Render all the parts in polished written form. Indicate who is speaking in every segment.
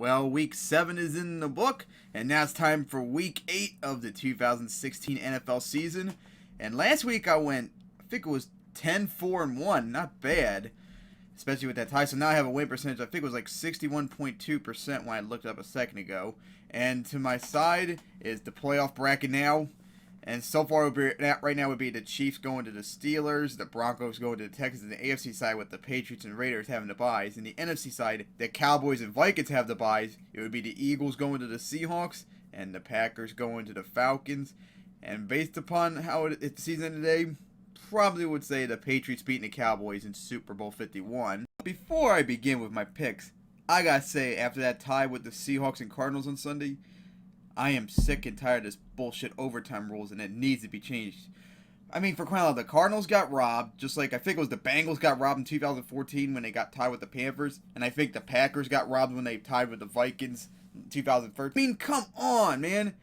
Speaker 1: Well, week 7 is in the book, and now it's time for week 8 of the 2016 NFL season. And last week I think it was 10-4-1, not bad, especially with that tie. So now I have a win percentage, I think it was like 61.2% when I looked up a second ago. And to my side is the playoff bracket now. And so far, right now would be the Chiefs going to the Steelers, the Broncos going to the Texans, and the AFC side with the Patriots and Raiders having the byes. And the NFC side, the Cowboys and Vikings have the byes. It would be the Eagles going to the Seahawks, and the Packers going to the Falcons. And based upon how it's the season today, probably would say the Patriots beating the Cowboys in Super Bowl 51. Before I begin with my picks, I gotta say, after that tie with the Seahawks and Cardinals on Sunday, I am sick and tired of this bullshit overtime rules, and it needs to be changed. I mean, for crying out loud, the Cardinals got robbed, just like I think it was the Bengals got robbed in 2014 when they got tied with the Panthers, and I think the Packers got robbed when they tied with the Vikings in 2013. I mean, come on, man.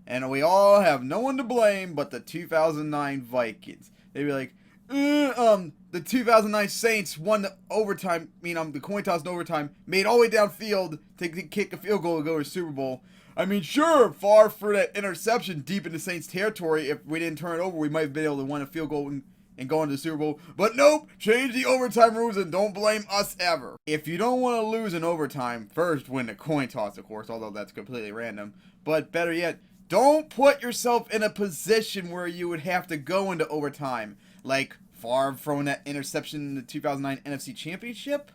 Speaker 1: And we all have no one to blame but the 2009 Vikings. They'd be like, the 2009 Saints won the overtime, the coin toss in overtime, made all the way downfield to kick a field goal to go to the Super Bowl. I mean, sure, far for that interception deep in the Saints' territory. If we didn't turn it over, we might have been able to win a field goal and go into the Super Bowl. But nope, change the overtime rules and don't blame us ever. If you don't want to lose in overtime, first win the coin toss, of course, although that's completely random. But better yet, don't put yourself in a position where you would have to go into overtime. Like Favre throwing that interception in the 2009 NFC Championship.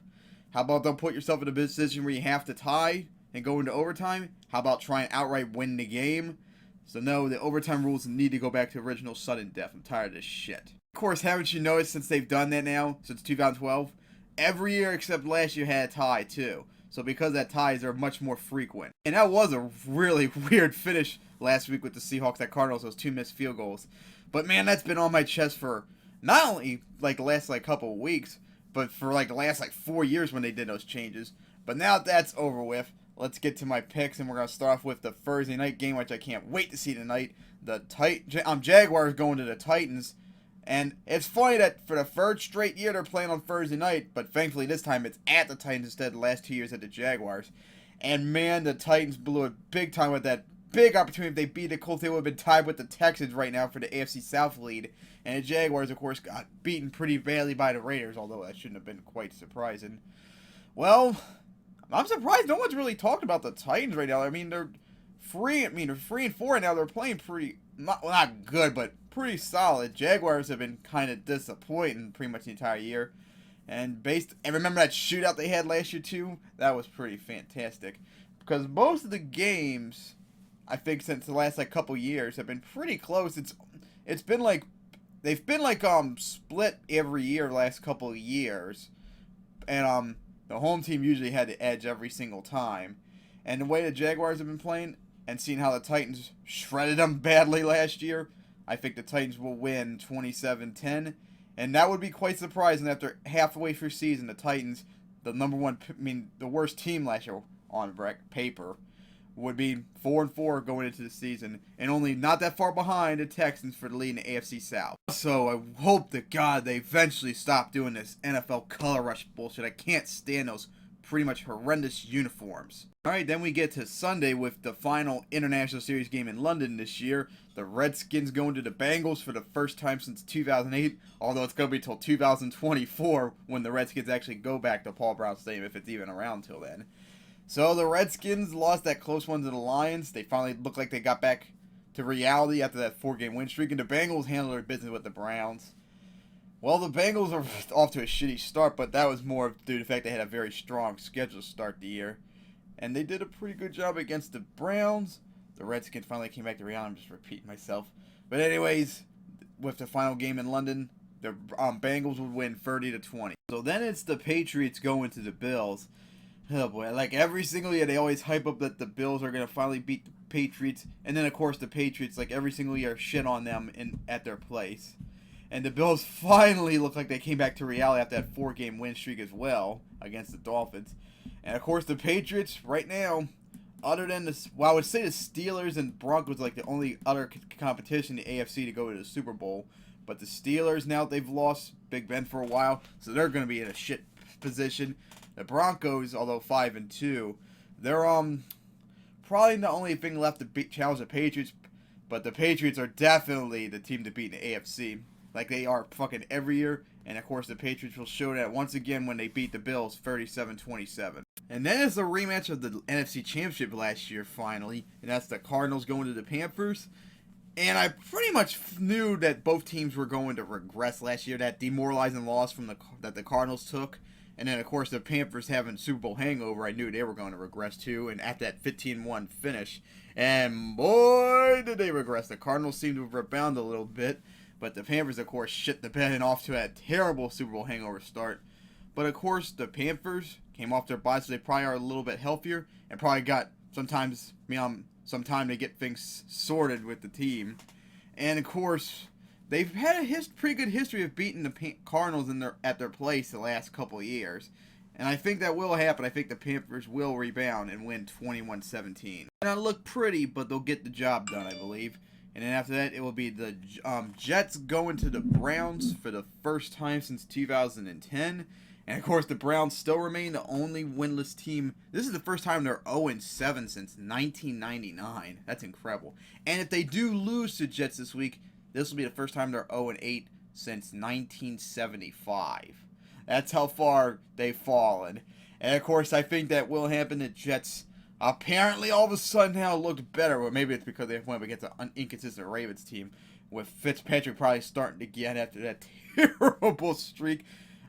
Speaker 1: How about don't put yourself in a position where you have to tie and go into overtime? How about trying outright win the game? So no, the overtime rules need to go back to original sudden death. I'm tired of this shit. Of course, haven't you noticed since they've done that now, since 2012, every year except last year had a tie too. So because that ties are much more frequent. And that was a really weird finish last week with the Seahawks at Cardinals, those 2 missed field goals. But man, that's been on my chest for not only like the last couple of weeks, but for the last 4 years when they did those changes. But now that's over with, let's get to my picks, and we're going to start off with the Thursday night game, which I can't wait to see tonight. The Jaguars going to the Titans. And it's funny that for the third straight year they're playing on Thursday night, but thankfully this time it's at the Titans instead of the last 2 years at the Jaguars. And man, the Titans blew it big time with that big opportunity. If they beat the Colts, they would have been tied with the Texans right now for the AFC South lead. And the Jaguars, of course, got beaten pretty badly by the Raiders, although that shouldn't have been quite surprising. Well, I'm surprised no one's really talked about the Titans right now. I mean, they're 3-4 now. They're playing pretty, not good, but pretty solid. Jaguars have been kind of disappointing pretty much the entire year. And remember that shootout they had last year too? That was pretty fantastic. Because most of the games, I think since the last couple years, have been pretty close. It's been they've been split every year the last couple of years. And the home team usually had the edge every single time. And the way the Jaguars have been playing, and seeing how the Titans shredded them badly last year, I think the Titans will win 27-10. And that would be quite surprising after halfway through season, the Titans, the the worst team last year on paper, would be 4-4 going into the season, and only not that far behind the Texans for the lead in the AFC South. So I hope to God they eventually stop doing this NFL color rush bullshit. I can't stand those pretty much horrendous uniforms. Alright, then we get to Sunday with the final International Series game in London this year. The Redskins going to the Bengals for the first time since 2008, although it's going to be till 2024 when the Redskins actually go back to Paul Brown Stadium, if it's even around till then. So the Redskins lost that close one to the Lions. They finally looked like they got back to reality after that 4-game win streak, and the Bengals handled their business with the Browns. Well, the Bengals are off to a shitty start, but that was more due to the fact they had a very strong schedule to start the year. And they did a pretty good job against the Browns. The Redskins finally came back to reality. I'm just repeating myself. But anyways, with the final game in London, the Bengals would win 30-20. So then it's the Patriots going to the Bills. Oh boy, every single year they always hype up that the Bills are going to finally beat the Patriots. And then of course the Patriots, every single year, shit on them at their place. And the Bills finally look like they came back to reality after that 4-game win streak as well against the Dolphins. And of course the Patriots right now, other than I would say the Steelers and Broncos the only other competition in the AFC to go to the Super Bowl. But the Steelers, now they've lost Big Ben for a while, so they're going to be in a shit position. The Broncos, although 5-2, They're probably the only thing left to challenge the Patriots, but the Patriots are definitely the team to beat in the AFC, like they are fucking every year. And of course, the Patriots will show that once again when they beat the Bills 37-27. And then it's a rematch of the NFC Championship last year, finally, and that's the Cardinals going to the Panthers. And I pretty much knew that both teams were going to regress last year. That demoralizing loss that the Cardinals took, and then of course the Panthers having Super Bowl hangover. I knew they were going to regress too. And at that 15-1 finish, and boy did they regress. The Cardinals seemed to have rebounded a little bit, but the Panthers of course shit the bed and off to a terrible Super Bowl hangover start. But of course the Panthers came off their bye, so they probably are a little bit healthier and probably got some time to get things sorted with the team. And of course, they've had a pretty good history of beating the Cardinals at their place the last couple of years. And I think that will happen. I think the Panthers will rebound and win 21-17. And it'll look pretty, but they'll get the job done, I believe. And then after that, it will be the Jets going to the Browns for the first time since 2010. And of course, the Browns still remain the only winless team. This is the first time they're 0-7 since 1999. That's incredible. And if they do lose to Jets this week, this will be the first time they're 0-8 since 1975. That's how far they've fallen. And of course, I think that will happen. The Jets apparently all of a sudden now looked better. Or maybe it's because they went up against an inconsistent Ravens team, with Fitzpatrick probably starting to get after that terrible streak.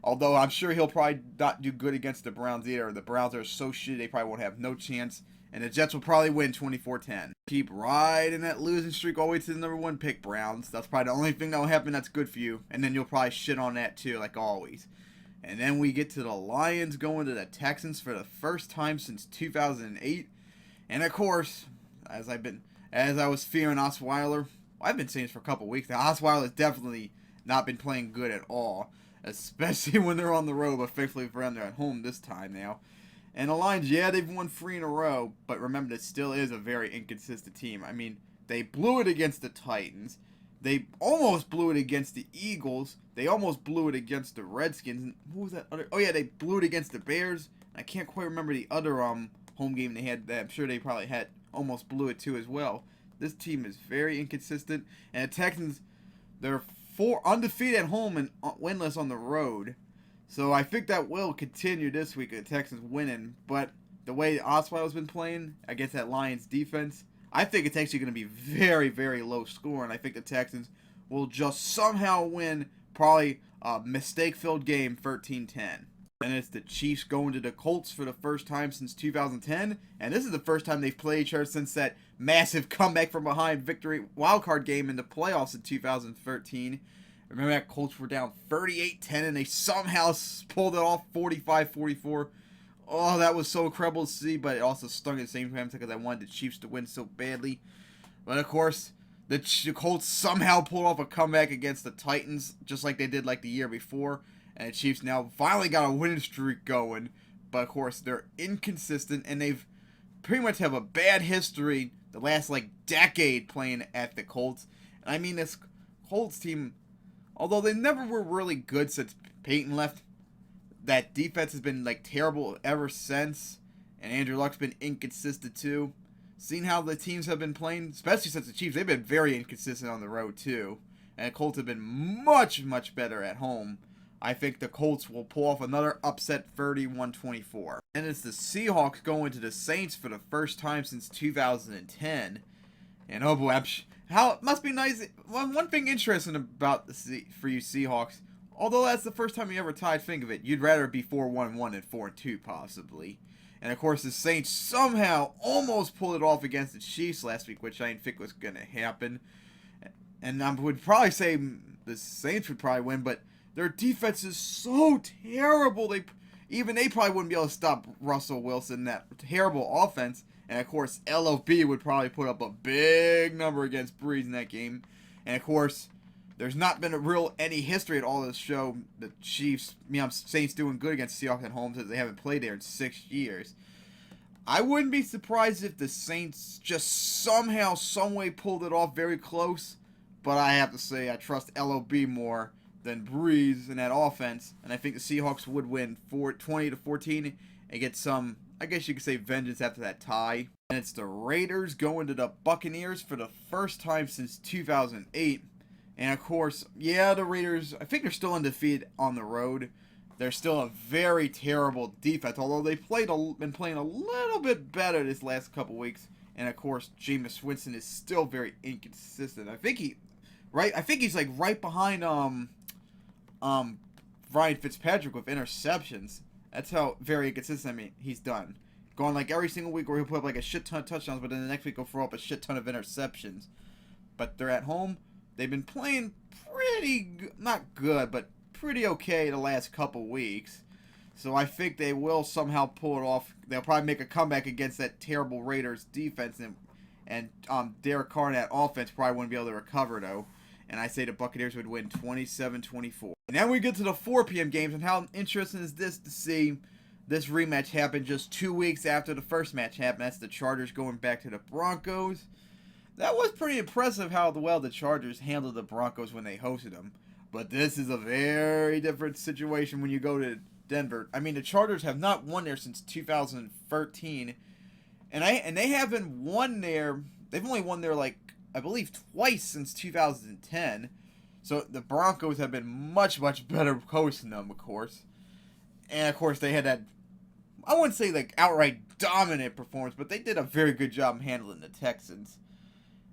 Speaker 1: Although I'm sure he'll probably not do good against the Browns either. The Browns are so shitty, they probably won't have no chance. And the Jets will probably win 24-10. Keep riding that losing streak all the way to the number 1 pick, Browns. That's probably the only thing that will happen that's good for you. And then you'll probably shit on that too, like always. And then we get to the Lions going to the Texans for the first time since 2008. And of course, as I was fearing Osweiler, I've been saying this for a couple weeks now, Osweiler's definitely not been playing good at all. Especially when they're on the road, but thankfully for them, they're at home this time now. And the Lions, yeah, they've won 3 in a row, but remember, it still is a very inconsistent team. I mean, they blew it against the Titans. They almost blew it against the Eagles. They almost blew it against the Redskins. And who was that other? Oh, yeah, they blew it against the Bears. I can't quite remember the other home game they had. I'm sure they probably had almost blew it too as well. This team is very inconsistent. And the Texans, they're undefeated at home and winless on the road. So I think that will continue this week, the Texans winning. But the way Osweiler's been playing against that Lions defense, I think it's actually going to be very, very low scoring. I think the Texans will just somehow win, probably a mistake-filled game, 13-10. And it's the Chiefs going to the Colts for the first time since 2010. And this is the first time they've played each other since that massive comeback from behind victory wildcard game in the playoffs in 2013. Remember that Colts were down 38-10 and they somehow pulled it off 45-44. Oh, that was so incredible to see, but it also stung at the same time because I wanted the Chiefs to win so badly. But of course, the Colts somehow pulled off a comeback against the Titans, just like they did like the year before. And the Chiefs now finally got a winning streak going. But of course, they're inconsistent and they've pretty much have a bad history the last like decade playing at the Colts. And I mean, this Colts team, although they never were really good since Peyton left, that defense has been like terrible ever since. And Andrew Luck's been inconsistent too. Seeing how the teams have been playing, especially since the Chiefs, they've been very inconsistent on the road too. And the Colts have been much, much better at home. I think the Colts will pull off another upset 31-24. And it's the Seahawks going to the Saints for the first time since 2010. And oh boy, how it must be nice. One thing interesting about for you Seahawks, although that's the first time you ever tied, think of it, you'd rather be 4-1-1 than 4-2 possibly. And of course the Saints somehow almost pulled it off against the Chiefs last week, which I didn't think was going to happen. And I would probably say the Saints would probably win, but their defense is so terrible. They probably wouldn't be able to stop Russell Wilson, that terrible offense. And of course, LOB would probably put up a big number against Breeze in that game. And of course, there's not been any history at all this show. The Saints doing good against Seahawks at home since they haven't played there in 6 years. I wouldn't be surprised if the Saints just somehow, someway pulled it off very close. But I have to say, I trust LOB more than Breeze in that offense, and I think the Seahawks would win 20-14 and get some I guess you could say, vengeance after that tie. And it's the Raiders going to the Buccaneers for the first time since 2008. And of course, yeah, the Raiders, I think they're still undefeated on the road. They're still a very terrible defense, although they've been playing a little bit better this last couple weeks. And of course, Jameis Winston is still very inconsistent. I think he's like right behind Ryan Fitzpatrick with interceptions. That's how very inconsistent he's done. Going like every single week where he'll put up like a shit ton of touchdowns, but then the next week he'll throw up a shit ton of interceptions. But they're at home. They've been playing not good, but pretty okay the last couple weeks. So I think they will somehow pull it off. They'll probably make a comeback against that terrible Raiders defense, and Derek Carr and that offense probably wouldn't be able to recover though. And I say the Buccaneers would win 27-24. And now we get to the 4 p.m. games, and how interesting is this to see this rematch happen just 2 weeks after the first match happened. That's the Chargers going back to the Broncos. That was pretty impressive how well the Chargers handled the Broncos when they hosted them. But this is a very different situation when you go to Denver. I mean, the Chargers have not won there since 2013. And they haven't won there. They've only won there, like, I believe twice since 2010. So the Broncos have been much, much better hosting them, of course. And, of course, they had that, I wouldn't say, like, outright dominant performance, but they did a very good job handling the Texans.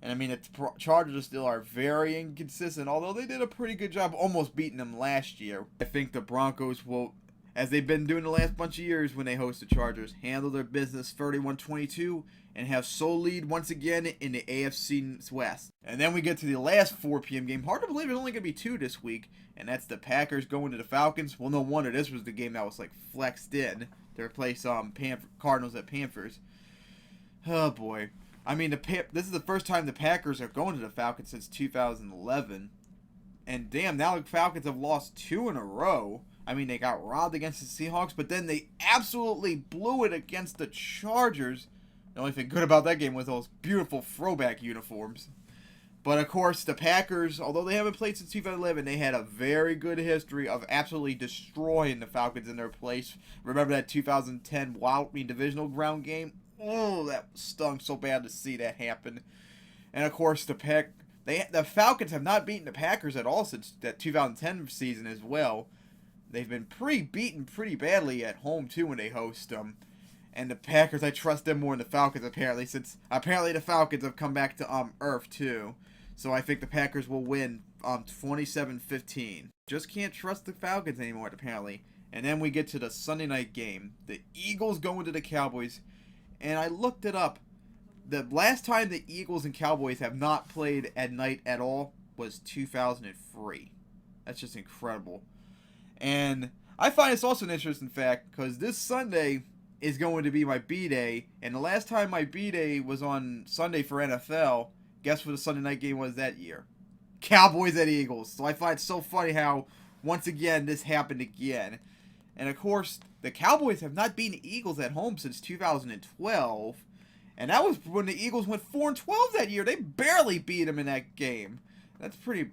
Speaker 1: And, I mean, the Chargers still are very inconsistent, although they did a pretty good job almost beating them last year. I think the Broncos will, as they've been doing the last bunch of years when they host the Chargers, handle their business 31-22 and have sole lead once again in the AFC West. And then we get to the last 4 p.m. game. Hard to believe it's only going to be 2 this week, and that's the Packers going to the Falcons. Well, no wonder this was the game that was, like, flexed in to replace Cardinals at Panthers. Oh, boy. I mean, this is the first time the Packers are going to the Falcons since 2011. And damn, now the Falcons have lost 2 in a row. I mean, they got robbed against the Seahawks, but then they absolutely blew it against the Chargers. The only thing good about that game was those beautiful throwback uniforms. But of course, the Packers, although they haven't played since 2011, they had a very good history of absolutely destroying the Falcons in their place. Remember that 2010 divisional round game? Oh, that stung so bad to see that happen. And of course, the Falcons have not beaten the Packers at all since that 2010 season as well. They've been beaten pretty badly at home too when they host them. And the Packers, I trust them more than the Falcons apparently, since apparently the Falcons have come back to Earth too. So I think the Packers will win 27-15. Just can't trust the Falcons anymore apparently. And then we get to the Sunday night game. The Eagles going to the Cowboys. And I looked it up. The last time the Eagles and Cowboys have not played at night at all was 2003. That's just incredible. And I find it's also an interesting fact because this Sunday is going to be my B-Day. And the last time my B-Day was on Sunday for NFL, guess what the Sunday night game was that year? Cowboys at Eagles. So I find it so funny how, once again, this happened again. And of course, the Cowboys have not beaten the Eagles at home since 2012. And that was when the Eagles went 4-12 that year. They barely beat them in that game. That's pretty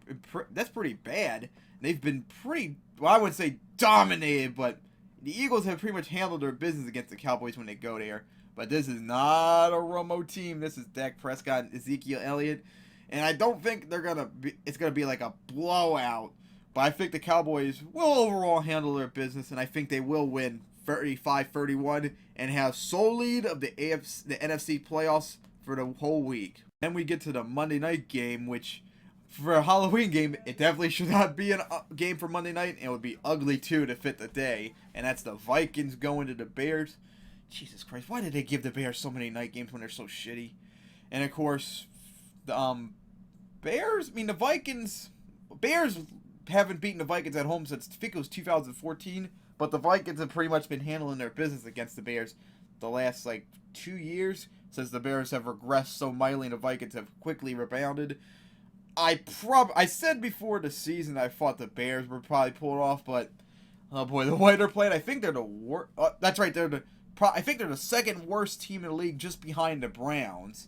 Speaker 1: bad. They've been I wouldn't say dominated, but the Eagles have pretty much handled their business against the Cowboys when they go there. But this is not a Romo team. This is Dak Prescott and Ezekiel Elliott. And I don't think it's going to be like a blowout. But I think the Cowboys will overall handle their business, and I think they will win 35-31 and have sole lead of the NFC playoffs for the whole week. Then we get to the Monday night game, which for a Halloween game, it definitely should not be a game for Monday night, and it would be ugly too to fit the day. And that's the Vikings going to the Bears. Jesus Christ, why did they give the Bears so many night games when they're so shitty? And of course, the Bears haven't beaten the Vikings at home since I think it was 2014, but the Vikings have pretty much been handling their business against the Bears the last 2 years since the Bears have regressed so mightily and the Vikings have quickly rebounded. I said before the season I thought the Bears would probably pull it off, but oh boy, the way they're playing, I think they're the worst. That's right, I think they're the second worst team in the league, just behind the Browns.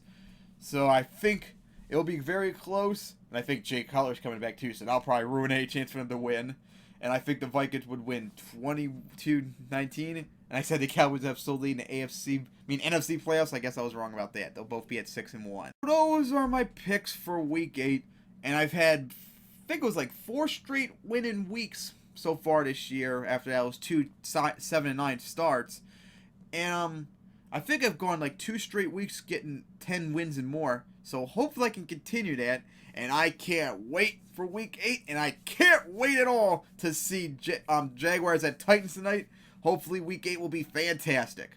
Speaker 1: So I think it'll be very close. And I think Jay Cutler's coming back too, so that'll probably ruin any chance for them to win. And I think the Vikings would win 22-19. And I said the Cowboys have still lead in the NFC playoffs. I guess I was wrong about that. They'll both be at 6-1. Those are my picks for Week 8, and I've had, I think it was like 4 straight winning weeks so far this year. After that, it was 2 7-9 starts, and I think I've gone like 2 straight weeks getting 10 wins and more. So hopefully I can continue that, and I can't wait for Week 8, and I can't wait at all to see Jaguars at Titans tonight. Hopefully Week 8 will be fantastic.